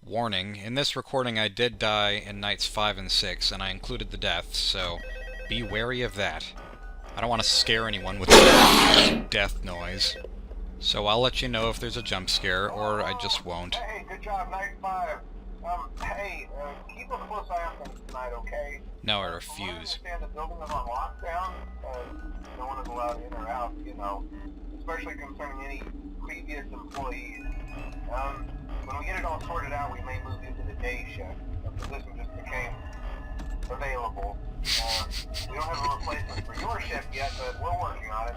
Warning, in this recording I did die in nights 5 and 6, and I included the deaths, so be wary of that. I don't want to scare anyone with death noise. So I'll let you know if there's a jump scare, or I just won't. Hey, good job, night 5. Keep a close eye on things tonight, okay? No, I From what I refuse. understand, the building is on lockdown. No one is allowed in or out, especially concerning any previous employees. When we get it all sorted out, we may move into the day shift. The position just became available. We don't have a replacement for your shift yet, but we're working on it.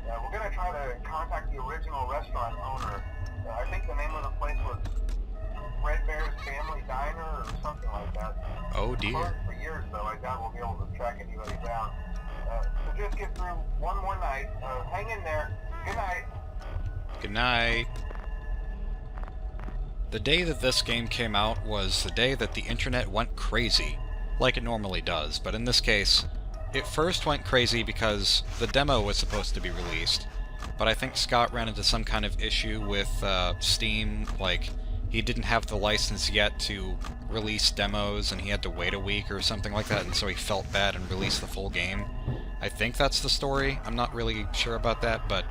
We're going to try to contact the original restaurant owner. I think the name of the place was Freddy's Family Diner or something like that. Oh dear. Closed for years, though. I doubt we'll be able to track anybody down. So just get through one more night. Hang in there. Good night. Good night. The day that this game came out was the day that the internet went crazy, like it normally does, but in this case, it first went crazy because the demo was supposed to be released, but I think Scott ran into some kind of issue with Steam, like he didn't have the license yet to release demos and he had to wait a week or something like that, and so he felt bad and released the full game. I think that's the story. I'm not really sure about that, but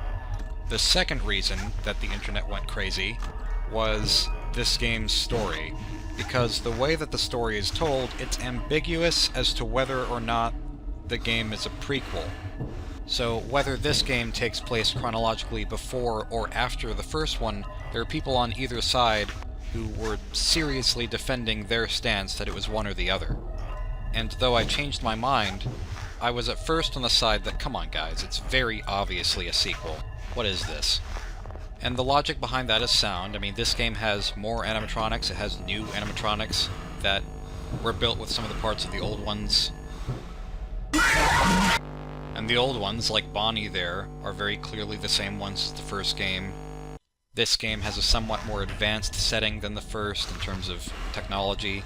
the second reason that the internet went crazy was this game's story, because the way that the story is told, it's ambiguous as to whether or not the game is a prequel. So whether this game takes place chronologically before or after the first one, there are people on either side who were seriously defending their stance that it was one or the other. And though I changed my mind, I was at first on the side that, come on guys, it's very obviously a sequel. What is this? And the logic behind that is sound. I mean, this game has more animatronics, it has new animatronics that were built with some of the parts of the old ones. And the old ones, like Bonnie there, are very clearly the same ones as the first game. This game has a somewhat more advanced setting than the first in terms of technology.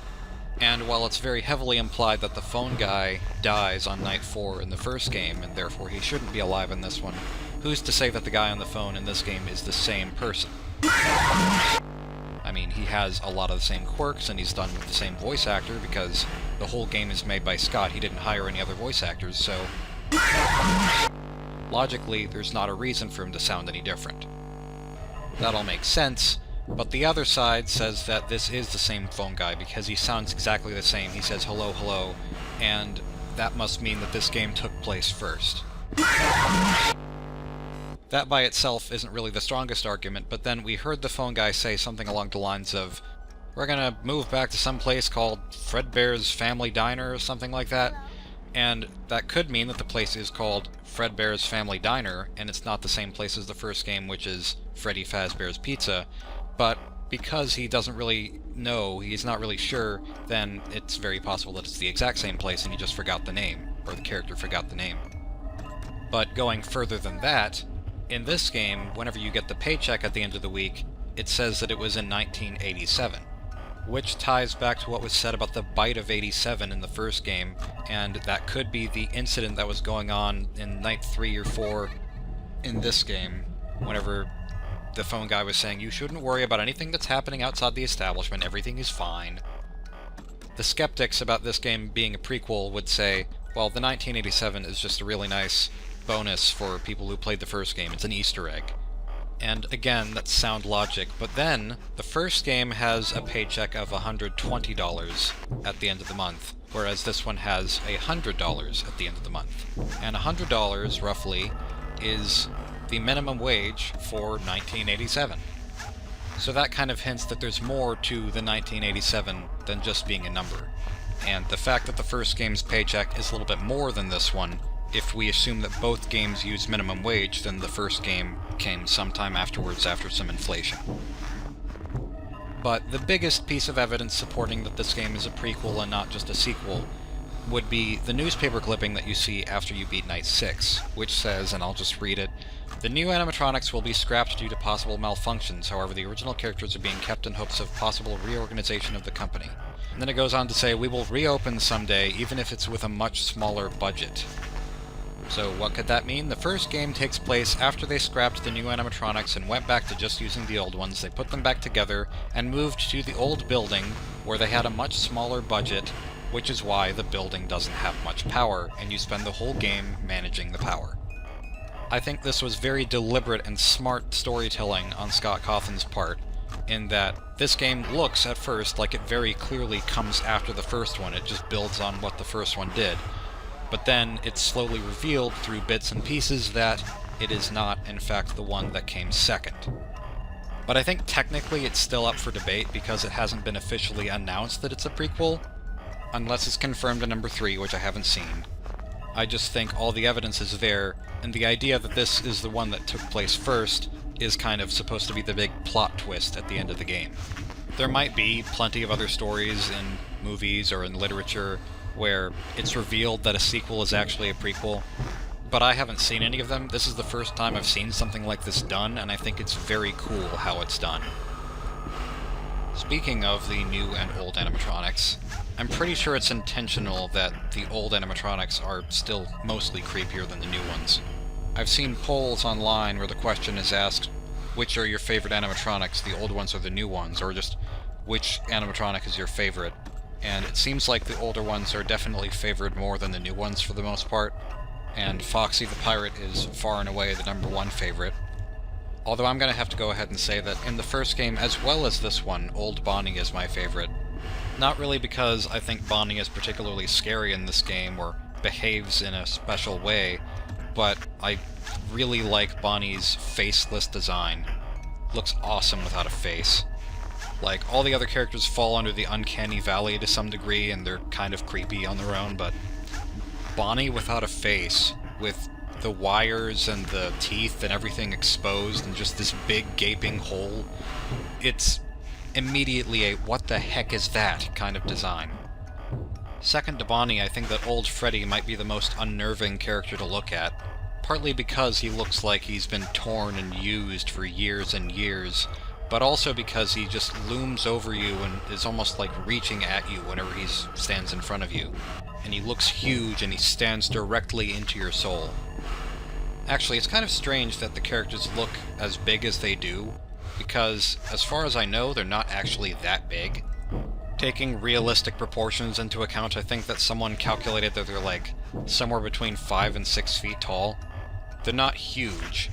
And while it's very heavily implied that the phone guy dies on night 4 in the first game, and therefore he shouldn't be alive in this one, who's to say that the guy on the phone in this game is the same person? I mean, he has a lot of the same quirks, and he's done with the same voice actor, because the whole game is made by Scott. He didn't hire any other voice actors, so logically, there's not a reason for him to sound any different. That all makes sense, but the other side says that this is the same phone guy because he sounds exactly the same. He says hello, hello, and that must mean that this game took place first. That by itself isn't really the strongest argument, but then we heard the phone guy say something along the lines of, we're gonna move back to some place called Freddy's Family Diner or something like that, and that could mean that the place is called Freddy's Family Diner, and it's not the same place as the first game, which is Freddy Fazbear's Pizza, but because he doesn't really know, he's not really sure, then it's very possible that it's the exact same place and he just forgot the name, or the character forgot the name. But going further than that, in this game, whenever you get the paycheck at the end of the week, it says that it was in 1987, which ties back to what was said about the bite of 87 in the first game, and that could be the incident that was going on in night 3 or 4 in this game, whenever the phone guy was saying, you shouldn't worry about anything that's happening outside the establishment, everything is fine. The skeptics about this game being a prequel would say, well, the 1987 is just a really nice bonus for people who played the first game, it's an Easter egg. And again, that's sound logic, but then, the first game has a paycheck of $120 at the end of the month, whereas this one has $100 at the end of the month. And $100, roughly, is the minimum wage for 1987. So that kind of hints that there's more to the 1987 than just being a number. And the fact that the first game's paycheck is a little bit more than this one, if we assume that both games use minimum wage, then the first game came sometime afterwards after some inflation. But the biggest piece of evidence supporting that this game is a prequel and not just a sequel would be the newspaper clipping that you see after you beat Night 6, which says, and I'll just read it, the new animatronics will be scrapped due to possible malfunctions, however the original characters are being kept in hopes of possible reorganization of the company. And then it goes on to say, we will reopen someday, even if it's with a much smaller budget. So what could that mean? The first game takes place after they scrapped the new animatronics and went back to just using the old ones. They put them back together and moved to the old building where they had a much smaller budget, which is why the building doesn't have much power, and you spend the whole game managing the power. I think this was very deliberate and smart storytelling on Scott Cawthon's part, in that this game looks at first like it very clearly comes after the first one, it just builds on what the first one did. But then it's slowly revealed through bits and pieces that it is not, in fact, the one that came second. But I think technically it's still up for debate because it hasn't been officially announced that it's a prequel, unless it's confirmed in number 3, which I haven't seen. I just think all the evidence is there, and the idea that this is the one that took place first is kind of supposed to be the big plot twist at the end of the game. There might be plenty of other stories in movies or in literature where it's revealed that a sequel is actually a prequel, but I haven't seen any of them. This is the first time I've seen something like this done, and I think it's very cool how it's done. Speaking of the new and old animatronics, I'm pretty sure it's intentional that the old animatronics are still mostly creepier than the new ones. I've seen polls online where the question is asked, which are your favorite animatronics, the old ones or the new ones, or just which animatronic is your favorite? And it seems like the older ones are definitely favored more than the new ones for the most part, and Foxy the Pirate is far and away the #1 favorite. Although I'm gonna have to go ahead and say that in the first game, as well as this one, Old Bonnie is my favorite. Not really because I think Bonnie is particularly scary in this game or behaves in a special way, but I really like Bonnie's faceless design. Looks awesome without a face. Like, all the other characters fall under the uncanny valley to some degree, and they're kind of creepy on their own, but Bonnie without a face, with the wires and the teeth and everything exposed and just this big gaping hole, it's immediately a what the heck is that kind of design. Second to Bonnie, I think that old Freddy might be the most unnerving character to look at, partly because he looks like he's been torn and used for years and years, but also because he just looms over you and is almost like reaching at you whenever he stands in front of you. And he looks huge and he stands directly into your soul. Actually, it's kind of strange that the characters look as big as they do, because as far as I know, they're not actually that big. Taking realistic proportions into account, I think that someone calculated that they're like somewhere between 5 and 6 feet tall. They're not huge,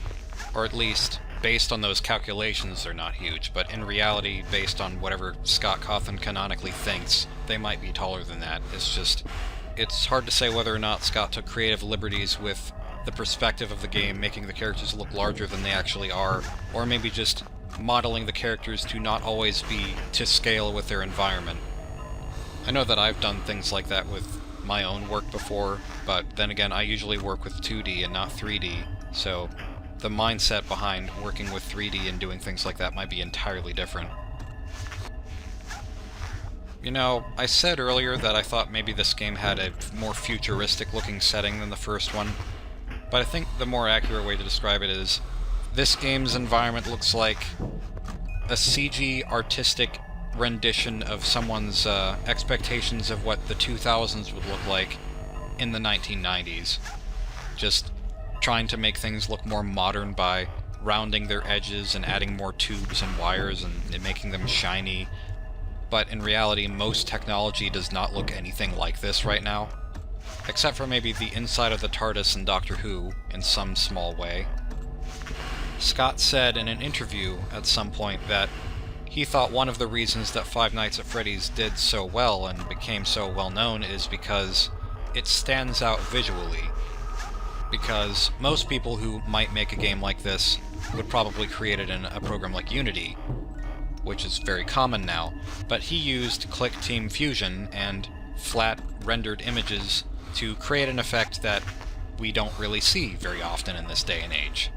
or at least based on those calculations they're not huge, but in reality, based on whatever Scott Cawthon canonically thinks, they might be taller than that. It's hard to say whether or not Scott took creative liberties with the perspective of the game, making the characters look larger than they actually are, or maybe just modeling the characters to not always be to scale with their environment. I know that I've done things like that with my own work before, but then again, I usually work with 2D and not 3D, so the mindset behind working with 3D and doing things like that might be entirely different. You know, I said earlier that I thought maybe this game had a more futuristic-looking setting than the first one, but I think the more accurate way to describe it is this game's environment looks like a CG artistic rendition of someone's expectations of what the 2000s would look like in the 1990s. Just trying to make things look more modern by rounding their edges and adding more tubes and wires and making them shiny. But in reality, most technology does not look anything like this right now. Except for maybe the inside of the TARDIS in Doctor Who, in some small way. Scott said in an interview at some point that he thought one of the reasons that Five Nights at Freddy's did so well and became so well known is because it stands out visually. Because most people who might make a game like this would probably create it in a program like Unity, which is very common now, but he used Click Team Fusion and flat rendered images to create an effect that we don't really see very often in this day and age.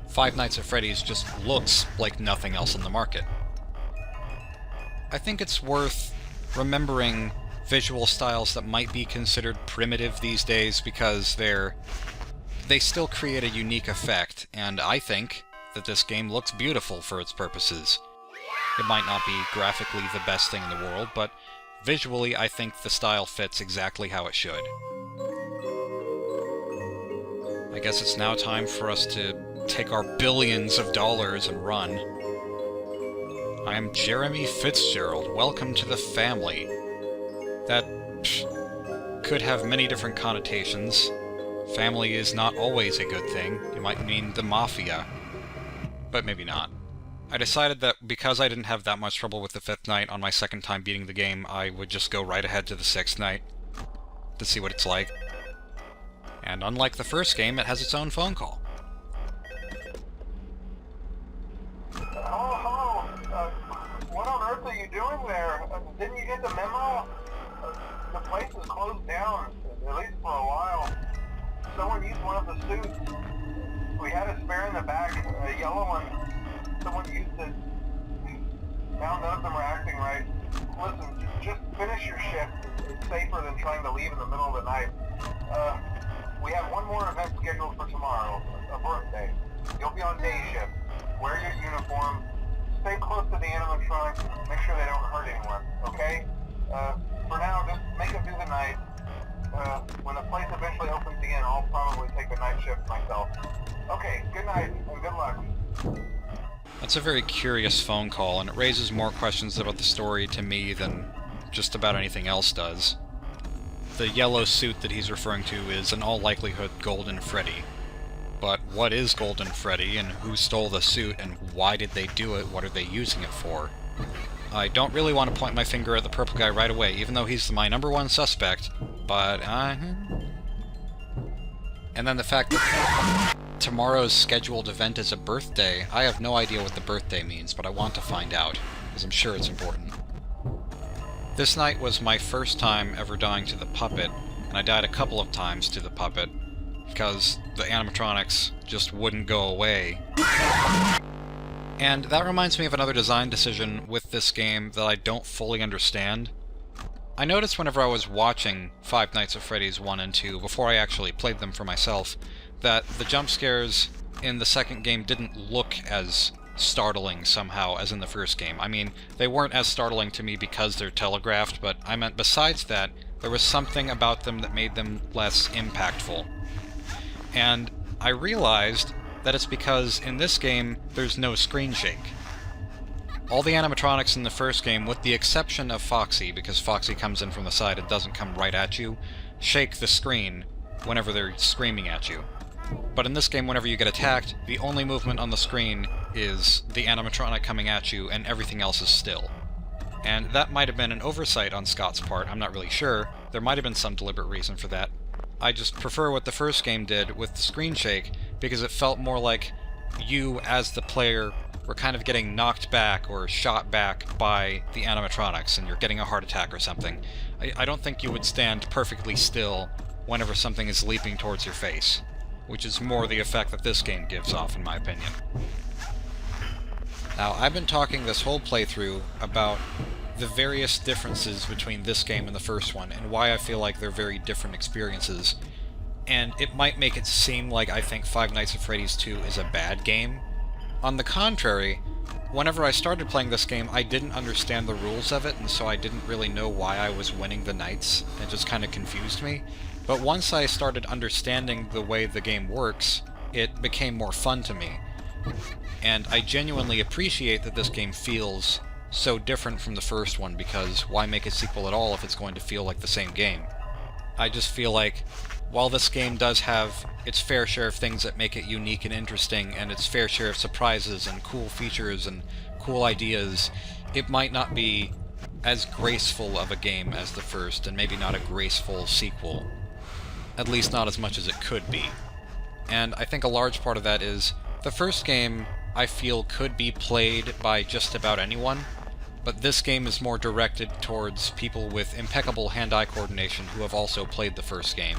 Five Nights at Freddy's just looks like nothing else on the market. I think it's worth remembering visual styles that might be considered primitive these days because they still create a unique effect, and I think that this game looks beautiful for its purposes. It might not be graphically the best thing in the world, but visually I think the style fits exactly how it should. guess it's now time for us to take our billions of dollars and run. I am Jeremy Fitzgerald. Welcome to the family. That could have many different connotations. Family is not always a good thing. It might mean the mafia. But maybe not. I decided that because I didn't have that much trouble with the 5th night on my second time beating the game, I would just go right ahead to the 6th night to see what it's like. And unlike the first game, it has its own phone call. Hello. What on earth are you doing there? Didn't you get the memo? The place is closed down, at least for a while. Someone used one of the suits. We had a spare in the back, a yellow one. Someone used it. Now none of them are acting right. Listen, just finish your shift. It's safer than trying to leave in the middle of the night. We have one more event scheduled for tomorrow, a birthday. You'll be on day shift. Wear your uniform. Stay close to the animatronics and make sure they don't hurt anyone, okay? For now, just make it through the night. When the place eventually opens again, I'll probably take the night shift myself. Okay, good night and good luck. That's a very curious phone call, and it raises more questions about the story to me than just about anything else does. The yellow suit that he's referring to is, in all likelihood, Golden Freddy. But what is Golden Freddy, and who stole the suit, and why did they do it? What are they using it for? I don't really want to point my finger at the purple guy right away, even though he's my #1 suspect, but And then the fact that tomorrow's scheduled event is a birthday, I have no idea what the birthday means, but I want to find out, because I'm sure it's important. This night was my first time ever dying to the puppet, and I died a couple of times to the puppet, because the animatronics just wouldn't go away. And that reminds me of another design decision with this game that I don't fully understand. I noticed whenever I was watching Five Nights at Freddy's 1 and 2, before I actually played them for myself, that the jump scares in the second game didn't look as startling somehow as in the first game. I mean, they weren't as startling to me because they're telegraphed, but I meant besides that, there was something about them that made them less impactful. And I realized that it's because in this game, there's no screen shake. All the animatronics in the first game, with the exception of Foxy, because Foxy comes in from the side and doesn't come right at you, shake the screen whenever they're screaming at you. But in this game, whenever you get attacked, the only movement on the screen is the animatronic coming at you, and everything else is still. And that might have been an oversight on Scott's part, I'm not really sure. There might have been some deliberate reason for that. I just prefer what the first game did with the screen shake, because it felt more like you, as the player, were kind of getting knocked back or shot back by the animatronics, and you're getting a heart attack or something. I don't think you would stand perfectly still whenever something is leaping towards your face, which is more the effect that this game gives off, in my opinion. Now, I've been talking this whole playthrough about the various differences between this game and the first one, and why I feel like they're very different experiences. And it might make it seem like I think Five Nights at Freddy's 2 is a bad game. On the contrary, whenever I started playing this game, I didn't understand the rules of it, and so I didn't really know why I was winning the nights. It just kind of confused me. But once I started understanding the way the game works, it became more fun to me. And I genuinely appreciate that this game feels so different from the first one, because why make a sequel at all if it's going to feel like the same game? I just feel like, while this game does have its fair share of things that make it unique and interesting, and its fair share of surprises and cool features and cool ideas, it might not be as graceful of a game as the first, and maybe not a graceful sequel. At least not as much as it could be. And I think a large part of that is, the first game, I feel, could be played by just about anyone, but this game is more directed towards people with impeccable hand-eye coordination who have also played the first game,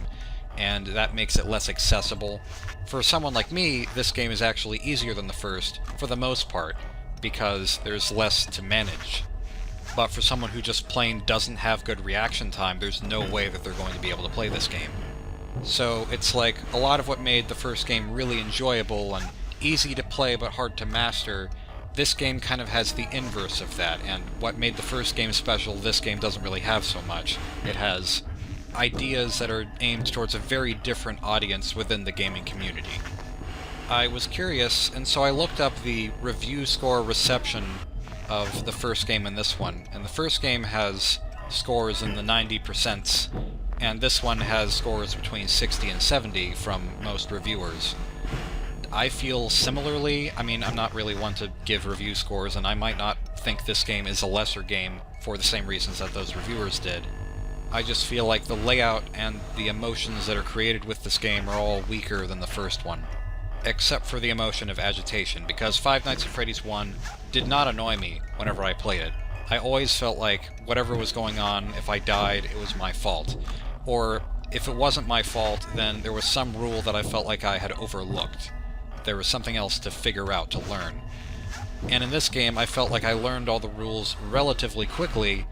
and that makes it less accessible. For someone like me, this game is actually easier than the first, for the most part, because there's less to manage. But for someone who just plain doesn't have good reaction time, there's no way that they're going to be able to play this game. So it's like, a lot of what made the first game really enjoyable and easy to play but hard to master, this game kind of has the inverse of that, and what made the first game special, this game doesn't really have so much. It has ideas that are aimed towards a very different audience within the gaming community. I was curious, and so I looked up the review score reception of the first game and this one, and the first game has scores in the 90%, and this one has scores between 60 and 70 from most reviewers. I feel similarly. I mean, I'm not really one to give review scores, and I might not think this game is a lesser game for the same reasons that those reviewers did. I just feel like the layout and the emotions that are created with this game are all weaker than the first one. Except for the emotion of agitation, because Five Nights at Freddy's 1 did not annoy me whenever I played it. I always felt like whatever was going on, if I died, it was my fault. Or, if it wasn't my fault, then there was some rule that I felt like I had overlooked. There was something else to figure out, to learn. And in this game, I felt like I learned all the rules relatively quickly,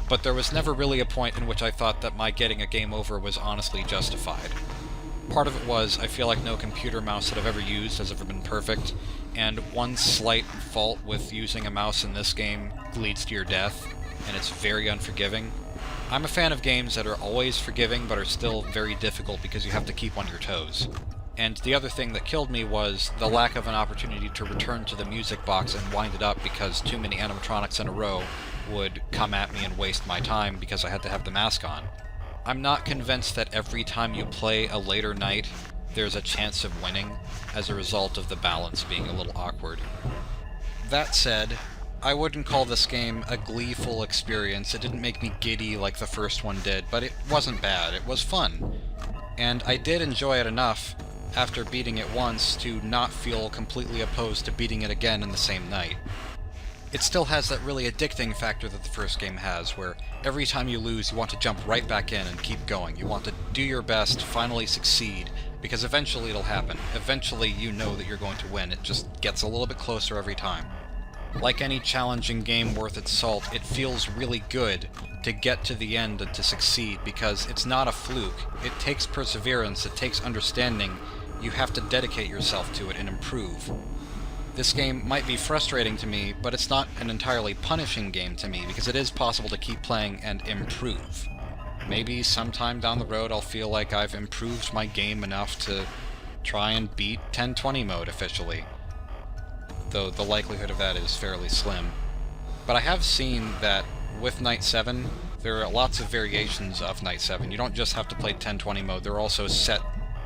but there was never really a point in which I thought that my getting a game over was honestly justified. Part of it was, I feel like no computer mouse that I've ever used has ever been perfect, and one slight fault with using a mouse in this game leads to your death, and it's very unforgiving. I'm a fan of games that are always forgiving, but are still very difficult because you have to keep on your toes. And the other thing that killed me was the lack of an opportunity to return to the music box and wind it up because too many animatronics in a row would come at me and waste my time because I had to have the mask on. I'm not convinced that every time you play a later night, there's a chance of winning as a result of the balance being a little awkward. That said, I wouldn't call this game a gleeful experience. It didn't make me giddy like the first one did, but it wasn't bad. It was fun. And I did enjoy it enough after beating it once to not feel completely opposed to beating it again in the same night. It still has that really addicting factor that the first game has, where every time you lose you want to jump right back in and keep going. You want to do your best, finally succeed, because eventually it'll happen. Eventually you know that you're going to win. It just gets a little bit closer every time. Like any challenging game worth its salt, it feels really good to get to the end and to succeed, because it's not a fluke. It takes perseverance, it takes understanding. You have to dedicate yourself to it and improve. This game might be frustrating to me, but it's not an entirely punishing game to me, because it is possible to keep playing and improve. Maybe sometime down the road I'll feel like I've improved my game enough to try and beat 1020 mode officially, though the likelihood of that is fairly slim. But I have seen that with Night 7, there are lots of variations of Night 7. You don't just have to play 1020 mode, there are also set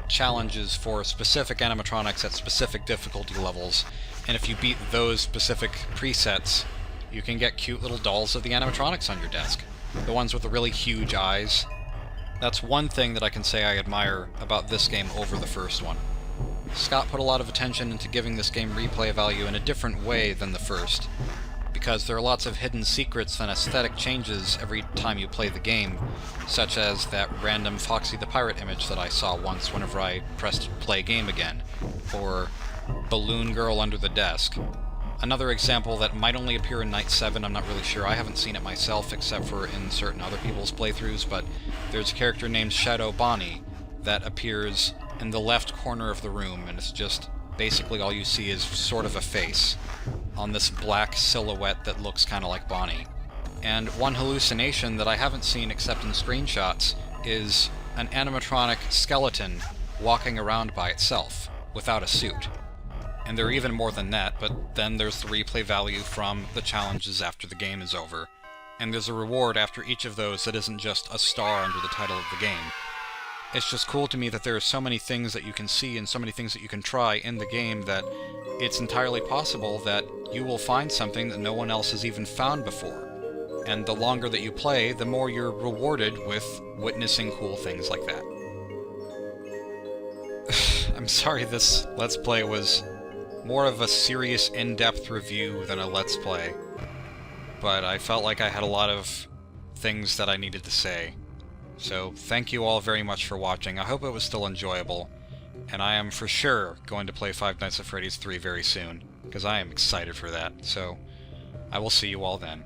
challenges for specific animatronics at specific difficulty levels, and if you beat those specific presets, you can get cute little dolls of the animatronics on your desk. The ones with the really huge eyes. That's one thing that I can say I admire about this game over the first one. Scott put a lot of attention into giving this game replay value in a different way than the first, because there are lots of hidden secrets and aesthetic changes every time you play the game, such as that random Foxy the Pirate image that I saw once whenever I pressed play game again, or Balloon Girl under the desk. Another example that might only appear in Night 7, I'm not really sure, I haven't seen it myself except for in certain other people's playthroughs, but there's a character named Shadow Bonnie that appears in the left corner of the room, and it's just basically all you see is sort of a face on this black silhouette that looks kind of like Bonnie. And one hallucination that I haven't seen except in screenshots is an animatronic skeleton walking around by itself, without a suit. And there are even more than that, but then there's the replay value from the challenges after the game is over. And there's a reward after each of those that isn't just a star under the title of the game. It's just cool to me that there are so many things that you can see and so many things that you can try in the game that it's entirely possible that you will find something that no one else has even found before. And the longer that you play, the more you're rewarded with witnessing cool things like that. I'm sorry this Let's Play was more of a serious, in-depth review than a Let's Play, but I felt like I had a lot of things that I needed to say. So, thank you all very much for watching. I hope it was still enjoyable, and I am for sure going to play Five Nights at Freddy's 3 very soon, because I am excited for that. So, I will see you all then.